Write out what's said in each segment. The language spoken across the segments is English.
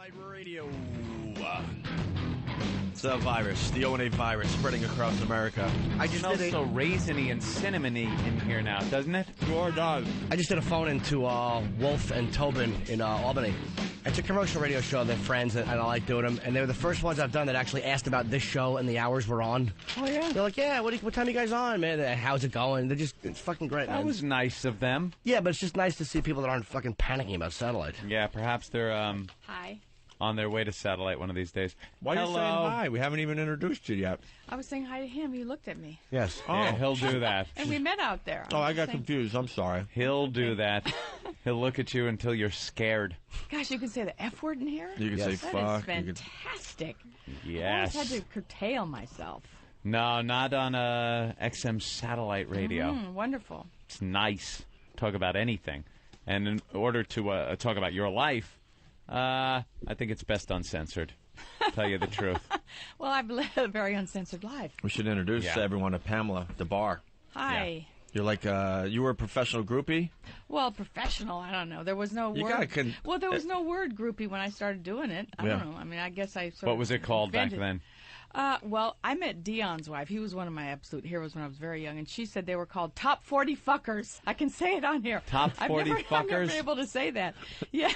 Satellite Radio. It's a virus, the O&A virus, spreading across America. I just smells so raisiny and cinnamony in here now, doesn't it? Sure does. I just did a phone into Wolf and Tobin in Albany. It's a commercial radio show. They're friends, and I like doing them. And they were the first ones I've done that actually asked about this show and the hours we're on. Oh, yeah? They're like, yeah, what time are you guys on, man? How's it going? It's fucking great, man. That was nice of them. Yeah, but it's just nice to see people that aren't fucking panicking about satellite. Yeah, perhaps they're, Hi. on their way to satellite one of these days. Why are you saying hi? We haven't even introduced you yet. I was saying hi to him. He looked at me. Yes. Oh. Yeah, he'll do that. And we met out there. Oh, I got confused. I'm sorry. He'll do that. He'll look at you until you're scared. Gosh, you can say the F word in here? You can say That fuck. is fantastic. Yes. I always had to curtail myself. No, not on XM satellite radio. Wonderful. It's nice. Talk about anything. And in order to talk about your life, I think it's best uncensored. Tell you the truth. Well, I've led a very uncensored life. We should introduce everyone to Pamela at the bar. Hi. You're like, you were a professional groupie? Well, professional, I don't know. There was no You word. gotta There was no word groupie when I started doing it. I don't know. I mean, I guess I sort of What was it called back invented- then? Well, I met Dion's wife. He was one of my absolute heroes when I was very young, and she said they were called Top 40 Fuckers. I can say it on here. Top 40 I've never Fuckers? been able to say that. Yeah.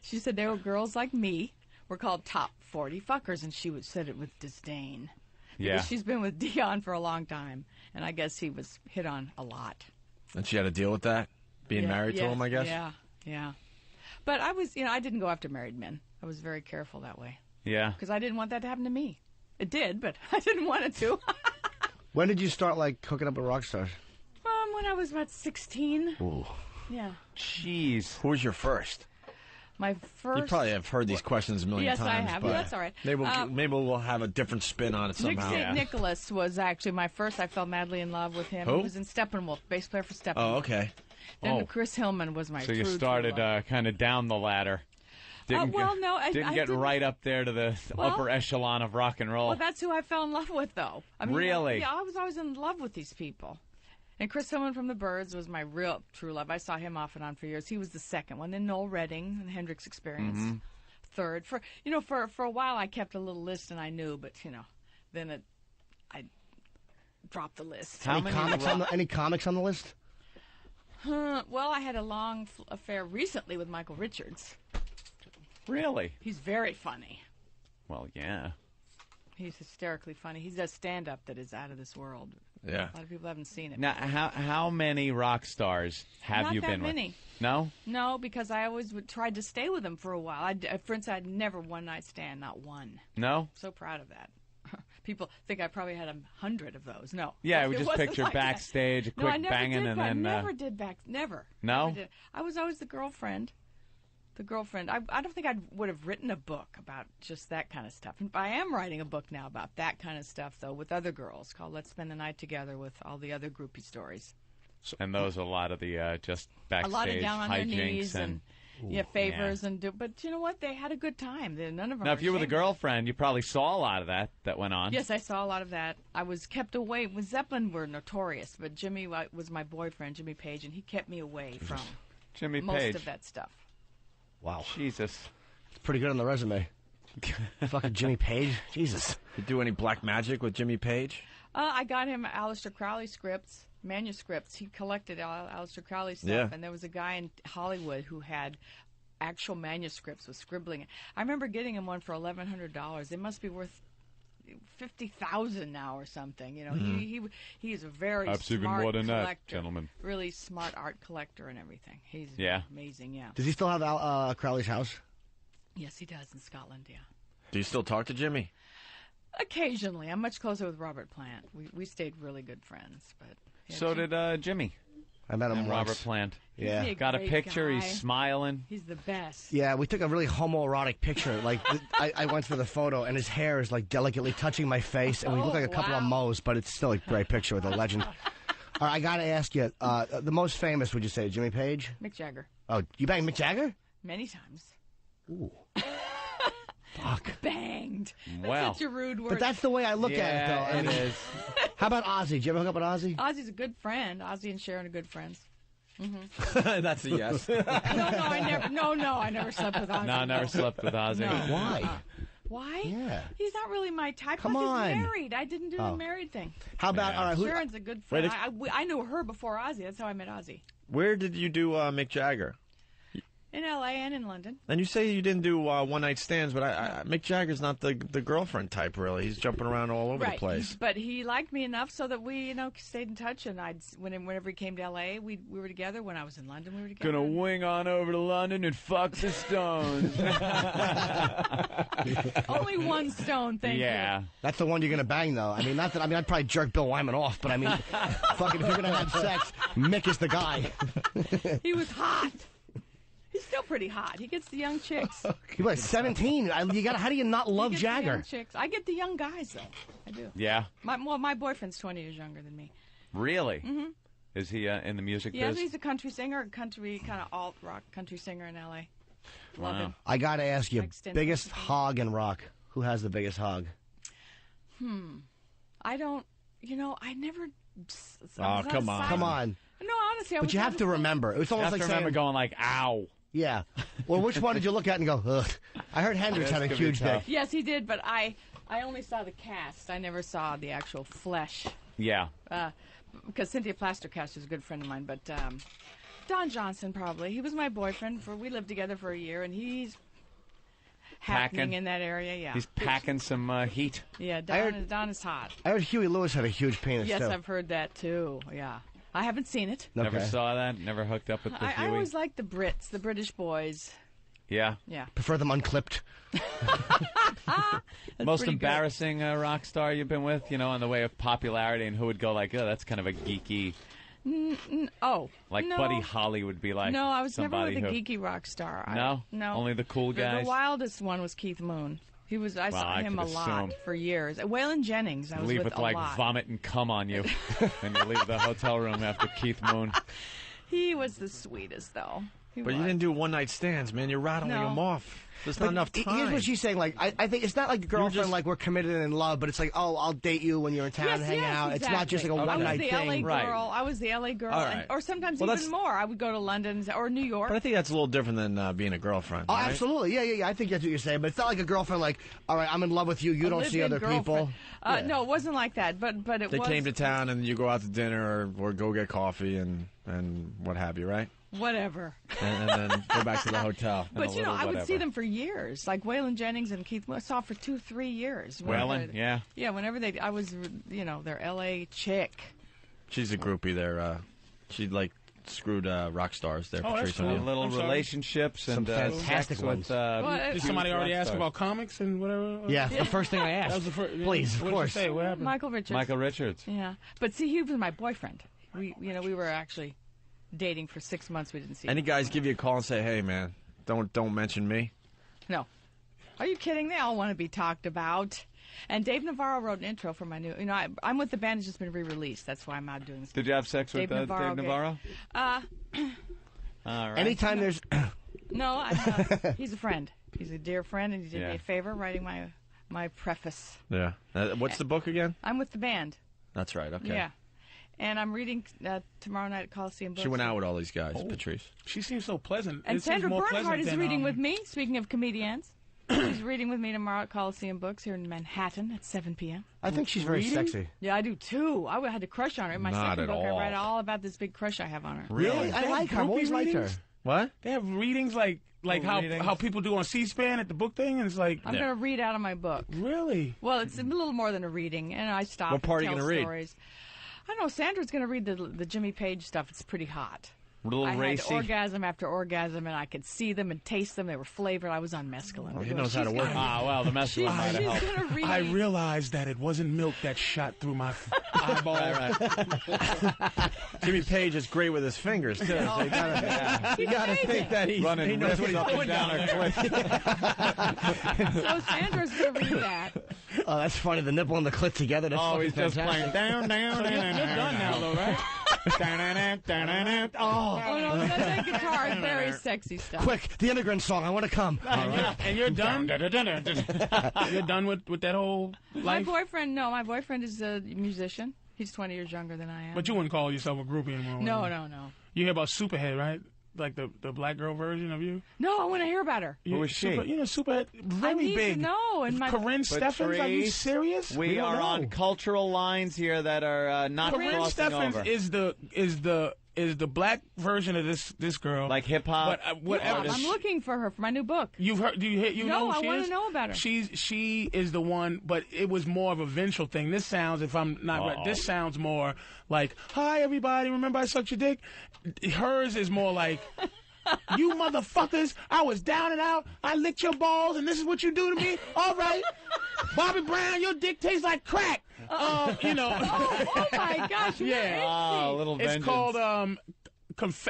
She said they were girls like me were called Top 40 Fuckers, and she said it with disdain. Yeah. Because she's been with Dion for a long time, and I guess he was hit on a lot. And she had to deal with that? Being married to him, I guess? Yeah. But I was, I didn't go after married men. I was very careful that way. Yeah. Because I didn't want that to happen to me. It did, but I didn't want it to. When did you start, hooking up with rock stars? When I was about 16. Ooh. Yeah. Jeez. Who was your first? My first... You probably have heard these questions a million yes, times. I have. But That's all right. Maybe we'll have a different spin on it Nick somehow. St. Nicholas was actually my first. I fell madly in love with him. Who? He was in Steppenwolf, bass player for Steppenwolf. Oh, okay. Then Chris Hillman was my So you true started love. kind of down the ladder. Didn't I get didn't. right up there to the upper echelon of rock and roll. Well, that's who I fell in love with, though. I mean, Really? Yeah, I was always in love with these people. And Chris Hillman from the Byrds was my real true love. I saw him off and on for years. He was the second one. Then Noel Redding and the Hendrix Experience. Mm-hmm. Third. For a while I kept a little list and I knew, but then I dropped the list. Any comics on the list? Well, I had a long affair recently with Michael Richards. Really? He's very funny. Well, yeah. He's hysterically funny. He does stand-up that is out of this world. Yeah. A lot of people haven't seen it. Now, how many rock stars have you been Not that many. with? No? No, because I always tried to stay with them for a while. For instance, I'd never one-night stand, not one. No? So proud of that. People think I probably had 100 of those. No. Yeah, It we just wasn't picture like that. backstage, a No, I quick never banging, did and that. then... Never did back. Never. No? Never did. I was always the girlfriend. The girlfriend. I don't think I would have written a book about just that kind of stuff. And I am writing a book now about that kind of stuff, though, with other girls, called Let's Spend the Night Together, with all the other groupie stories. And those are a lot of the just backstage A lot of down on their knees hijinks and favors but you know what? They had a good time. None of them. Now, are if you were the ashamed. girlfriend, you probably saw a lot of that went on. Yes, I saw a lot of that. I was kept away. With Zeppelin were notorious, but Jimmy was my boyfriend, Jimmy Page, and he kept me away from Jimmy most Page. of that stuff. Wow. Jesus. It's pretty good on the resume. Fucking Jimmy Page. Jesus. You do any black magic with Jimmy Page? I got him Aleister Crowley manuscripts. He collected Aleister Crowley stuff, and there was a guy in Hollywood who had actual manuscripts with scribbling. I remember getting him one for $1,100. It must be worth $50,000 now or something. He is a very Perhaps smart even more than collector, that, gentlemen. Really smart art collector and everything. He's amazing. Yeah. Does he still have Crowley's house? Yes, he does in Scotland. Yeah. Do you still talk to Jimmy? Occasionally, I'm much closer with Robert Plant. We stayed really good friends, but So did Jimmy. I met him And once. Robert Plant. Yeah. He's Got a great picture. guy. He's smiling. He's the best. Yeah, we took a really homoerotic picture. I went for the photo, and his hair is delicately touching my face, and we look like a couple of moles, but it's still a great picture with a legend. All right, I got to ask you, the most famous, would you say, Jimmy Page? Mick Jagger. Oh, you banged Mick Jagger? Many times. Ooh. Fuck. Banged. That's Wow. such a rude word. But that's the way I look at it, though. Yeah, it is. How about Ozzy? Did you ever hook up with Ozzy? Ozzy's a good friend. Ozzy and Sharon are good friends. That's a yes. I never slept with Ozzy. No, I never slept with Ozzy. No. Why? Why? Yeah. He's not really my type. Come Plus on. He's married. I didn't do the married thing. How about, all right, who, Sharon's a good friend. I knew her before Ozzy. That's how I met Ozzy. Where did you do Mick Jagger? In L.A. and in London. And you say you didn't do one-night stands, but Mick Jagger's not the girlfriend type, really. He's jumping around all over the place. But he liked me enough so that we, stayed in touch. And whenever he came to L.A., we were together. When I was in London, we were together. Gonna wing on over to London and fuck the Stones. Only one stone, thank you. that's the one you're going to bang, though. I mean, I'd probably jerk Bill Wyman off, but I mean, fucking, if you're going to have sex, Mick is the guy. He was hot. He's still pretty hot. He gets the young chicks. He was 17. How do you not love He gets Jagger? the young chicks. I get the young guys, though. I do. Yeah. My boyfriend's 20 years younger than me. Really? Mm-hmm. Is he in the music biz? Yeah, he's a country singer, kind of alt-rock country singer in L.A. Love him. I got to ask you, Extended biggest country. hog in rock. Who has the biggest hog? I don't, I never... Oh, come on. Come on. No, honestly, But you have to remember. It was You almost have like to remember saying, going like, ow. yeah. Well, which one did you look at and go, ugh? I heard Hendrix had a That's gonna be huge dick. tough. Yes, he did, but I only saw the cast. I never saw the actual flesh. Yeah. Because Cynthia Plastercast is a good friend of mine, but Don Johnson probably. He was my boyfriend. We lived together for a year, and he's happening Packing. in that area, yeah. He's packing some heat. Yeah, Don is hot. I heard Huey Lewis had a huge penis, Yes, too. I've heard that, too, yeah. I haven't seen it. Okay. Never saw that. Never hooked up with the I Huey. always liked the Brits, the British boys. Yeah. Yeah. Prefer them unclipped. Most pretty good. embarrassing rock star you've been with, on the way of popularity, and who would go like, oh, that's kind of a geeky. Oh. Like no. Buddy Holly would be like. No, I was never somebody with a who, geeky rock star. No? No. Only the cool guys? The wildest one was Keith Moon. I saw I him a could lot assume. for years. Waylon Jennings, I was leave with with a like lot. vomit and cum on you, and you leave the hotel room after Keith Moon. He was the sweetest, though. But you didn't do one-night stands, man. You're rattling No. them off. There's But not enough time. Here's what she's saying. Like, I think it's not like a girlfriend, just- like we're committed and in love, but it's like, oh, I'll date you when you're in town Yes, and hang yes, out. exactly. It's not just like a I one-night was the LA thing. Right. girl. I was the LA girl, All right. or sometimes Well, even that's- more. I would go to London or New York. But I think that's a little different than being a girlfriend. Oh, right? absolutely. Yeah. I think that's what you're saying. But it's not like a girlfriend, like, all right, I'm in love with you. You don't see live-in other girlfriend. people. No, it wasn't like that. But it They was came to town and you go out to dinner or go get coffee and what have you, right? whatever. And then go back to the hotel. But a little I would see whatever. them for years, like Waylon Jennings and Keith. I saw for 2-3 years. Waylon, yeah. Yeah, whenever I was, their L.A. chick. She's a groupie there. She screwed rock stars there. Oh, that's Patrice cool. O'Neal. Little I'm sorry. relationships and Some fantastic sex ones. with. Did somebody already ask about comics and whatever? Yeah, the first thing I asked. That was the first. Please, of what did course. you say? What happened? Michael Richards. Michael Richards. Yeah, but see, he was my boyfriend. We were actually dating for 6 months. We didn't see. Any guys give you a call and say, "Hey, man, don't mention me." No. Are you kidding? They all want to be talked about. And Dave Navarro wrote an intro for my new. I'm with the band. It's just been re-released. That's why I'm not doing this. Did you have sex with Dave Navarro Dave Navarro? All right. Anytime there's No, he's a friend. He's a dear friend, and he did me a favor writing my preface. Yeah. What's the book again? I'm with the band. That's right. Okay. Yeah. And I'm reading tomorrow night at Coliseum Books. She went out with all these guys, Patrice. She seems so pleasant. And It seems Sandra more Bernhardt pleasant is than, reading with me, speaking of comedians. She's reading with me tomorrow at Coliseum Books here in Manhattan at 7 p.m. I think she's very sexy. Yeah, I do too. I had a crush on her. In my Not second at book, all. I read all about this big crush I have on her. Really? I like her. I've always liked her. What? They have readings like readings? how people do on C-SPAN at the book thing, and it's like I'm going to read out of my book. really. Well, it's a little more than a reading, and I stop What part are and you tell gonna read? stories. I don't know. Sandra's going to read the Jimmy Page stuff. It's pretty hot. A little I racy. had orgasm after orgasm, and I could see them and taste them. They were flavored. I was on mescaline. He knows how to work. Well, the mescaline might have She's helped. going to read. I realized that it wasn't milk that shot through my eyeball. Jimmy Page is great with his fingers too. So you gotta think that he Running knows what he's up and doing down a cliff. So Sandra's going to read that. Oh, that's funny. The nipple and the clit together. That's Oh, fucking he's just fantastic. playing down. You're done now, though, right? Oh no, that guitar is very sexy stuff. Quick, the immigrant song. I want to come. And you're done. You're done with that whole My life. boyfriend is a musician. He's 20 years younger than I am. But you wouldn't call yourself a groupie anymore. No. would You hear about Superhead, right? Like the black girl version of you? No, I want to hear about her. Who is she? Superhead, very I need big. to know. And Corinne Steffens, are you serious? We are on cultural lines here that are not Corinne crossing Steffens over. is the black version of this girl. Like hip hop. But whatever. I'm looking for her for my new book. You've heard? Do you know who she is? No, I want to know about her. She is the one, but it was more of a vengeful thing. This sounds, if I'm not right, this sounds more like, "Hi everybody, remember I sucked your dick." Hers is more like, "You motherfuckers, I was down and out. I licked your balls, and this is what you do to me. All right, Bobby Brown, your dick tastes like crack." You know. Oh my gosh! Yeah. A little vengeance. It's called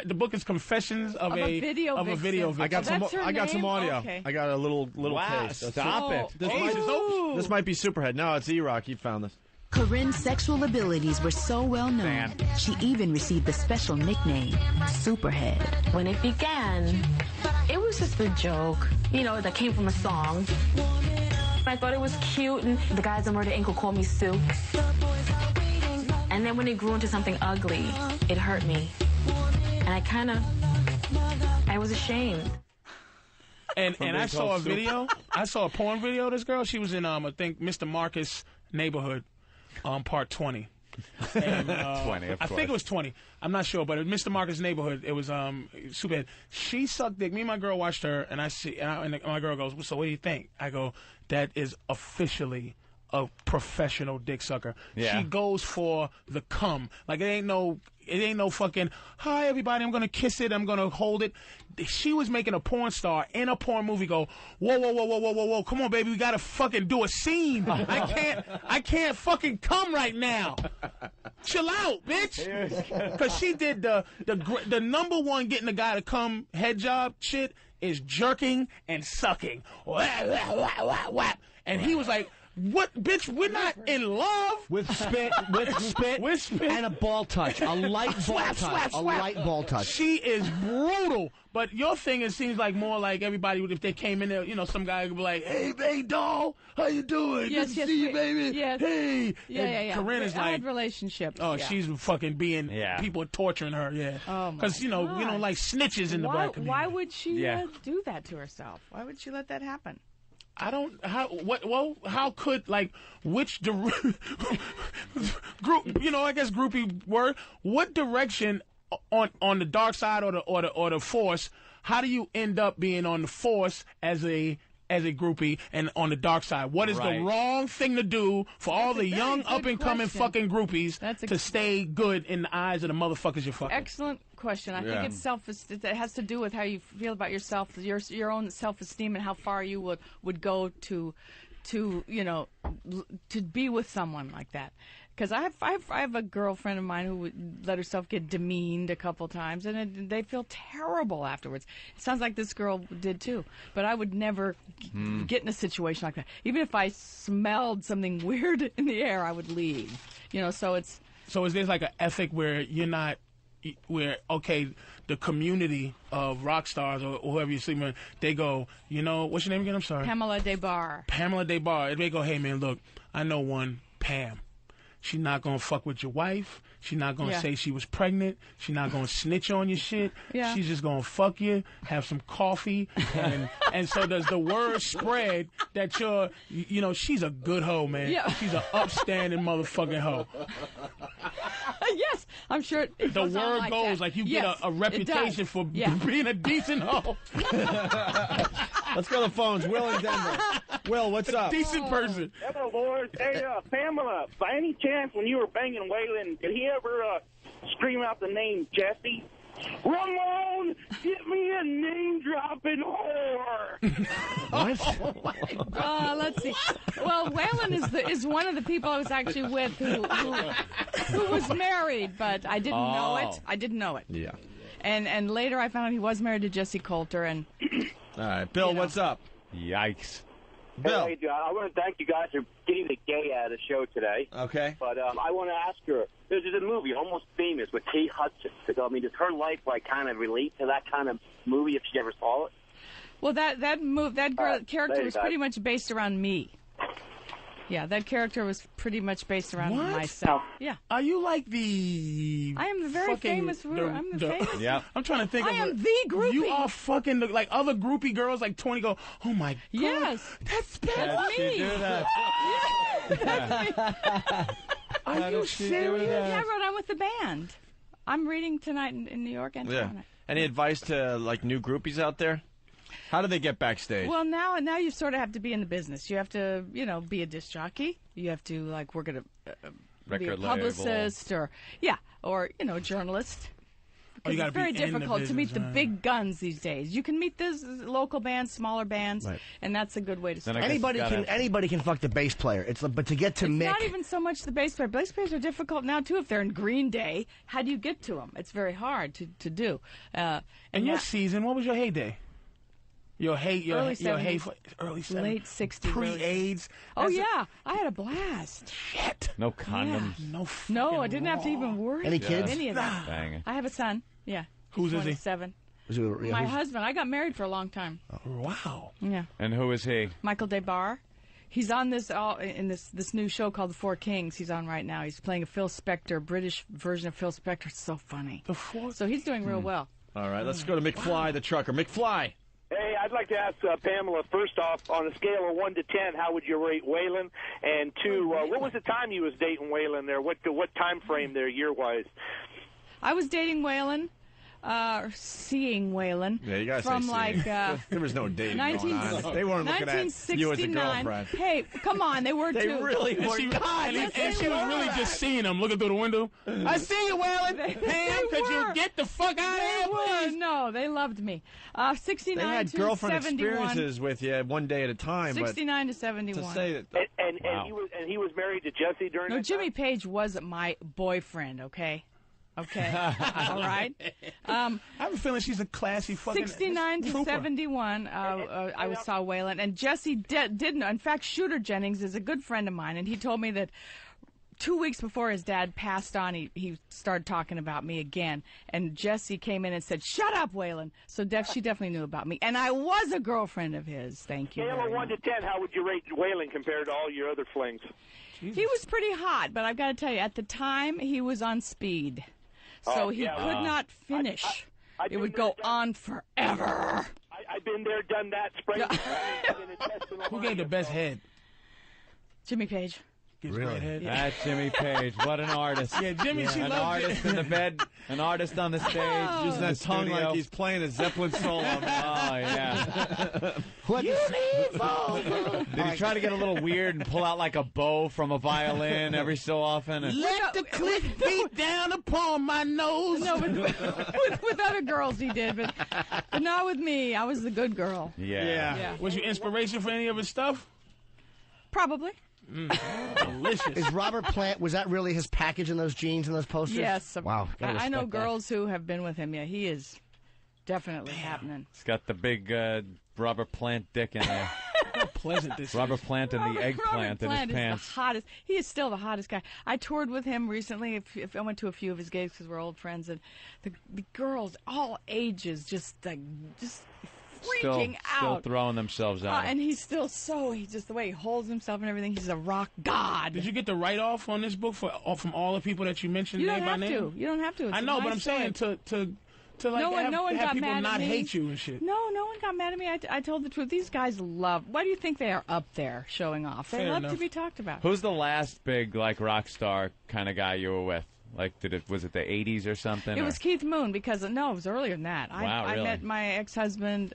the book is Confessions of a Video Vixen. I got That's some. her I got some name? audio. Okay. I got a little Wow, taste. stop it. This might be Superhead. No, it's E-Rock. You found this. Corinne's sexual abilities were so well known, she even received the special nickname, Superhead. When it began, it was just a joke, that came from a song. I thought it was cute, and the guys on Murder Inc. would call me Sue. And then when it grew into something ugly, it hurt me. And I was ashamed. And I saw a video. I saw a porn video of this girl. She was in, I think, Mr. Marcus' Neighborhood, part 20. And, 20, of I course. think it was 20. I'm not sure, but in Mr. Marcus' Neighborhood, it was Superhead. She sucked dick. Me and my girl watched her, and my girl goes, "So what do you think?" I go, "That is officially a professional dick sucker." Yeah. She goes for the cum. Like it ain't no fucking, "Hi everybody, I'm gonna kiss it, I'm gonna hold it." She was making a porn star in a porn movie go, whoa, come on baby, we gotta fucking do a scene. I can't fucking come right now. Chill out, bitch. Cause she did the number one getting the guy to come head job shit is jerking and sucking. And he was like, "What, bitch? We're not in love." With spit, and a ball touch, a light ball touch. She is brutal. But your thing, it seems like more like everybody, if they came in there, some guy would be like, "Hey, doll, how you doing? Good to see you, baby. Yes. Hey." Yeah. Corinne is I like, had relationships. "Oh, yeah. she's fucking being, people are torturing her, yeah." Oh, my because, we don't like snitches in the black community. Why would she Yeah. do that to herself? Why would she let that happen? I don't, how could, which group, I guess groupie word, what direction on the dark side or the force, how do you end up being on the force as a groupie and on the dark side? What is the wrong thing to do for all the young up-and-coming fucking groupies to stay good in the eyes of the motherfuckers you're fucking? Excellent question. I think it's it has to do with how you feel about yourself, your own self-esteem, and how far you would go to be with someone like that. Because I have a girlfriend of mine who would let herself get demeaned a couple times, and they feel terrible afterwards. It sounds like this girl did too. But I would never get in a situation like that. Even if I smelled something weird in the air, I would leave. So it's. So is there like an ethic where you're not, the community of rock stars or whoever you see, man, they go, what's your name again? I'm sorry. Pamela Des Barres. Pamela Des Barres. They go, "Hey man, look, I know one, Pam. She's not gonna fuck with your wife. She's not gonna say she was pregnant. She's not gonna snitch on your shit. Yeah. She's just gonna fuck you, have some coffee, and so does the word spread that you're, she's a good hoe, man. Yeah. She's an upstanding motherfucking hoe." Yes, I'm sure. The word goes like you get a reputation for being a decent hoe. Let's go to the phones. Will in Denver. Will, what's up? Decent person. Hello, boys. Hey, Pamela, by any chance, when you were banging Waylon, did he ever scream out the name Jesse? "Ramon, get me a name-dropping whore." What? Let's see. Well, Waylon is one of the people I was actually with who was married, but I didn't know it. I didn't know it. Yeah. And later I found out he was married to Jesse Coulter. And all right, Bill, what's up? Yikes. Bill. Hey, I want to thank you guys for getting the gay out of the show today. Okay. But I want to ask her, there's a movie, Almost Famous, with Kate Hudson. Does her life kind of relate to that kind of movie if she ever saw it? well, that character was pretty much based around me. Yeah, that character was pretty much based around What? myself. Yeah. Are you like the? I am the very famous. I'm the famous. Yeah. I'm trying to think. I am the groupie. You are fucking like other groupie girls. Like 20 go. Oh my god. Yes. That's How'd me. she do that? Are How you did she do serious? that? Yeah, I wrote on with the band. I'm reading tonight in New York and Yeah. Toronto. Any advice to like new groupies out there? How do they get backstage? Well, now you sort of have to be in the business. You have to, be a disc jockey. You have to work at a be a Record publicist or journalist. Oh, you Because gotta it's very be in the difficult to meet the business, big guns these days. You can meet those local bands, smaller bands, Right. and that's a good way to Then start. I guess Anybody can fuck the bass player. But to get to Mick, Not even so much the bass player. Bass players are difficult now too. If they're in Green Day, how do you get to them? It's very hard to do. And your season, what was your heyday? Your Early early 70s. early 70s. Late 60s. Pre-AIDS. Oh yeah, I had a blast. Shit. No condoms. No. No, I didn't have to even worry Any about kids? any of that. Bang. I have a son. Yeah. Whose is he? 27. Yeah, My husband. I got married for a long time. Wow. Yeah. And who is he? Michael DeBar. He's on this this new show called The Four Kings. He's on right now. He's playing a Phil Spector, British version of Phil Spector. It's so funny. So he's doing real well. All right, let's go to McFly the trucker. McFly. Hey, I'd like to ask Pamela, first off, on a scale of 1 to 10, how would you rate Waylon? And 2, what was the time you was dating Waylon there? What time frame there, year-wise? I was dating Waylon. Seeing Waylon. Yeah, you gotta from say like there was no dating 19, going on. They weren't looking at you as a girlfriend. Hey, come on, they were They too. really And were. she, God, and she was really just seeing him looking through the window. I see you, Waylon. Pam, could you were. get the fuck out of They here, were. please? No, they loved me. 69 They had to girlfriend 71. experiences with you one day at a time. 69 to But 71. to say that. And Wow. he was married to Jesse during No, that Jimmy time? Page was my boyfriend, okay? Okay. All right. I have a feeling she's a classy fucking 69 to trooper. 71, I saw Waylon. And Jesse didn't. In fact, Shooter Jennings is a good friend of mine, and he told me that 2 weeks before his dad passed on, he started talking about me again. And Jesse came in and said, "Shut up, Waylon." So she definitely knew about me. And I was a girlfriend of his. Thank you. Scale very of 1 to much. 10, how would you rate Waylon compared to all your other flings? He was pretty hot, but I've got to tell you, at the time, he was on speed. So Oh, he yeah. could not finish. I've It would been go there, on forever. I've been there, done that, sprayed. Who gave the best head? Jimmy Page. Gives Really? great head. That's Jimmy Page. What an artist. Yeah, Jimmy, she An loves artist it. in the bed, an artist on the stage, Using in that the tongue studio. like he's playing a Zeppelin solo. Oh, yeah. Did he try to get a little weird and pull out like a bow from a violin every so often? And Let the click beat down upon my nose. No, with other girls he did, but not with me. I was the good girl. yeah. Yeah. Was you inspiration for any of his stuff? Probably. Delicious. Is Robert Plant, was that really his package in those jeans and those posters? Yes. Wow. gotta I know respect that. girls who have been with him. Yeah, he is definitely happening. He's got the big Robert Plant dick in there. How pleasant this Robert is. Plant and the eggplant in his Plant pants. is the hottest. He is still the hottest guy. I toured with him recently. If I went to a few of his gigs because we're old friends, and the girls, all ages, just freaking Still out. throwing themselves out. And he's still just the way he holds himself and everything. He's a rock god. Did you get the write-off on this book from all the people that you mentioned You name don't by have name? to. You don't have to. It's I a know, but nice I'm saying story. to like no one have got people mad not at me. hate you and shit. No one got mad at me. I told the truth. These guys love. Why do you think they are up there showing off? They Fair love to enough. be talked about. Who's the last big like rock star kind of guy you were with? Like, was it the 80s or something? It or? was Keith Moon because it was earlier than that. Wow, I really? met my ex-husband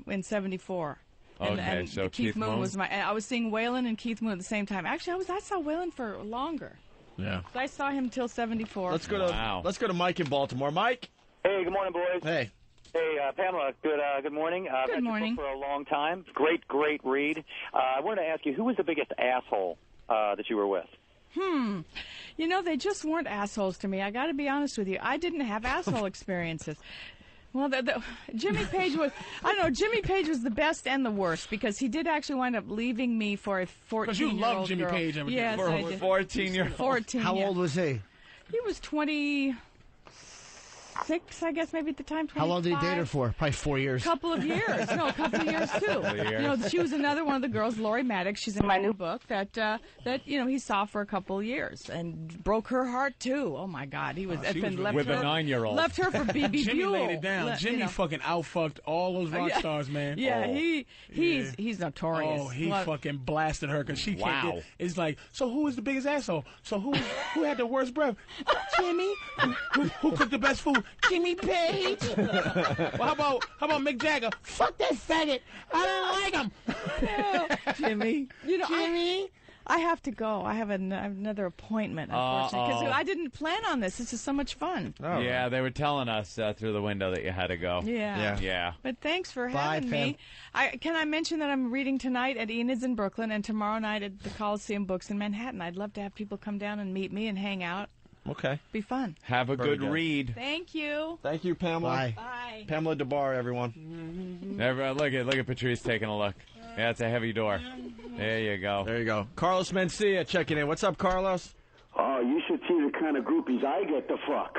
in '74. Okay, so Keith Moon was I was seeing Waylon and Keith Moon at the same time. Actually, I saw Waylon for longer. Yeah. I saw him till '74. Let's go to Wow. Mike in Baltimore. Mike. Hey, good morning, boys. Hey. Hey, Pamela, good morning. I've Good had morning. your book for a long time. Great read. I wanted to ask you, who was the biggest asshole that you were with? You know, they just weren't assholes to me. I got to be honest with you. I didn't have asshole experiences. Well, Jimmy Page was. I don't know. Jimmy Page was the best and the worst because he did actually wind up leaving me for a 14-year-old Because you love Jimmy girl. Page. Everything. Yes, For I a did. 14-year-old. 14. How yeah. old was he? He was 27. 26, I guess, maybe at the time. 25. How long did he date her for? Probably 4 years. A couple of years. No, a couple of years, too. You know, she was another one of the girls, Lori Maddox. She's in my new book that you know, he saw for a couple of years and broke her heart, too. Oh, my God. He was, with a 9-year-old. Left her for B.B. Jimmy Buell. laid it down. Jimmy fucking outfucked all those rock stars, man. Yeah, he's notorious. Oh, he fucking blasted her because she can't get. It's like, so who was the biggest asshole? So who had the worst breath? Jimmy. Who cooked the best food? Jimmy Page. Well, how about Mick Jagger? Fuck that faggot. I don't like him. Jimmy. You know, Jimmy. I have to go. I have another appointment, unfortunately, because I didn't plan on this. This is so much fun. Oh, yeah, they were telling us through the window that you had to go. Yeah. But thanks for having me. Can I mention that I'm reading tonight at Enid's in Brooklyn and tomorrow night at the Coliseum Books in Manhattan. I'd love to have people come down and meet me and hang out. Okay. Be fun. Have a good read. Thank you. Thank you, Pamela. Bye. Bye. Pamela DeBar, everyone. Everyone, look at Patrice taking a look. Yeah, it's a heavy door. There you go. There you go. Carlos Mencia checking in. What's up, Carlos? Oh, you should see the kind of groupies I get to fuck.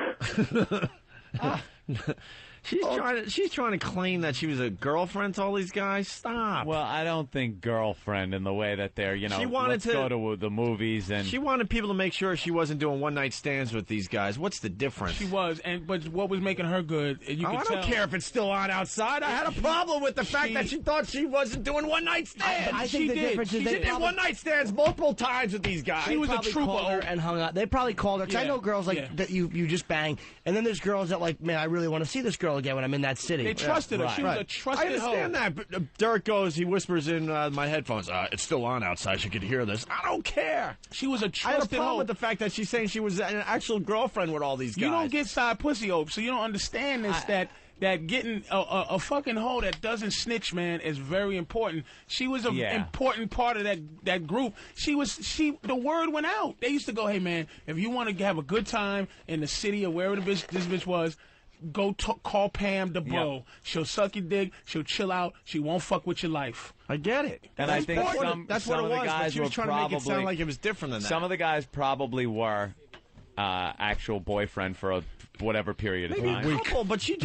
She's trying to claim that she was a girlfriend to all these guys. Stop. Well, I don't think girlfriend in the way that they're, you know, she wanted let's go to the movies. And she wanted people to make sure she wasn't doing one-night stands with these guys. What's the difference? She was, but what was making her good, you I don't care if it's still on outside. I had a problem with the fact that she thought she wasn't doing one-night stands. I think the difference is she did one-night stands multiple times with these guys. She was a trooper and hung out. They probably called her. Cause I know girls like that you just bang, and then there's girls that like, man, I really want to see this girl again when I'm in that city. They trusted her. She was a trusted I understand that, but Derek goes, he whispers in my headphones, it's still on outside, she could hear this. I don't care. She was a trusted I had a problem with the fact that she's saying she was an actual girlfriend with all these guys. You don't get side pussy, Ope, so you don't understand this, that getting a fucking hoe that doesn't snitch, man, is very important. She was an important part of that group. The word went out. They used to go, hey, man, if you want to have a good time in the city or wherever this bitch was, go call Pam the bro. Yep. She'll suck your dick. She'll chill out. She won't fuck with your life. I get it. And I think that's some what it of the was, guys but she was trying to make it sound like it was different than that. Some of the guys probably were actual boyfriend for whatever period of time. Maybe a couple, but she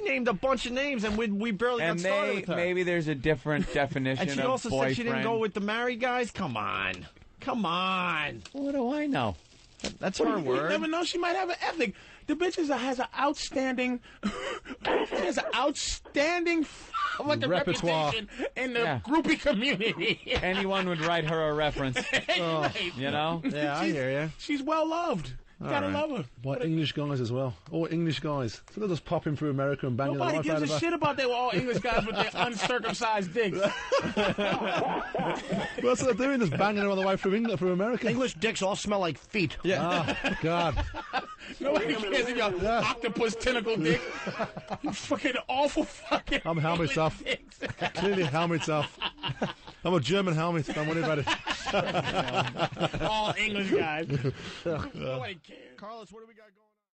named a bunch of names, and we barely got started with her. Maybe there's a different definition of and she also boyfriend. said she didn't go with the married guys? Come on. What do I know? That's her word. You never know. She might have an ethic. The bitch has an outstanding, repertoire reputation in the groupie community. Anyone would write her a reference. You know? Yeah, I hear you. She's well loved. You gotta love her. What English guys as well? All English guys. So they'll just pop in through America and bang it. Nobody gives a shit about they were all English guys with their uncircumcised dicks. That's what they're doing, just banging her on the way through England, through America. English dicks all smell like feet. Yeah. Oh, God. Nobody cares if your octopus tentacle dick. You fucking awful fucking I'm helmet's off. Clearly helmet's off. I'm a German helmet. Don't worry about it. All English guys. Nobody cares. Carlos, what do we got going on?